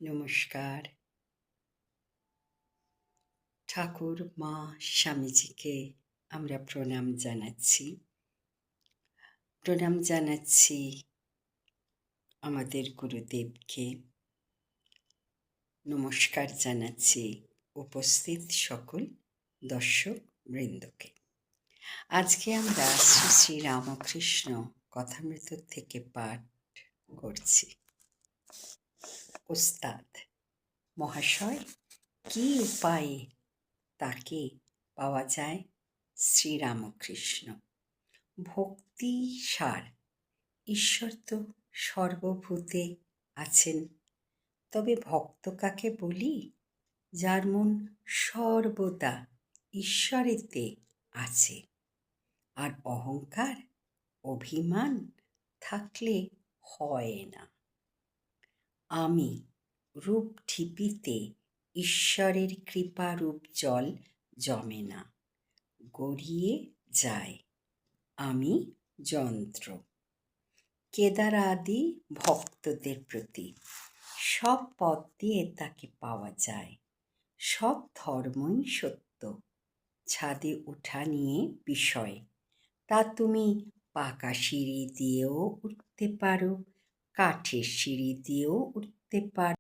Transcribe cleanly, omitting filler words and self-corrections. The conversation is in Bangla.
নমস্কার। ঠাকুর, মা, স্বামীজিকে আমরা প্রণাম জানাচ্ছি। প্রণাম জানাচ্ছি আমাদের গুরুদেবকে। নমস্কার জানাচ্ছি উপস্থিত সকল দর্শক বৃন্দকে। আজকে আমরা শ্রী শ্রী রামকৃষ্ণ কথামৃত থেকে পাঠ করছি। ওস্তাদ মহাশয়, কি উপায়ে তাকে পাওয়া যায়? শ্রীরামকৃষ্ণ। ভক্তি সার। ঈশ্বর তো সর্বভূতে আছেন, তবে ভক্ত কাকে বলি? যার মন সর্বদা ঈশ্বরেতে আছে, আর অহংকার অভিমান থাকলে হয় না। আমি রূপ ঢিপিতে ঈশ্বরের কৃপারূপ জল জমে না, গড়িয়ে যায়। আমি যন্ত্র। কেদার আদি ভক্তদের প্রতি সব পথ দিয়ে তাকে পাওয়া যায়। সব ধর্মই সত্য। ছাদে ওঠা নিয়ে বিষয়, তা তুমি পাকা সিঁড়ি দিয়েও উঠতে পারো, কাঠের সিঁড়ি দিয়েও উঠতে পারো।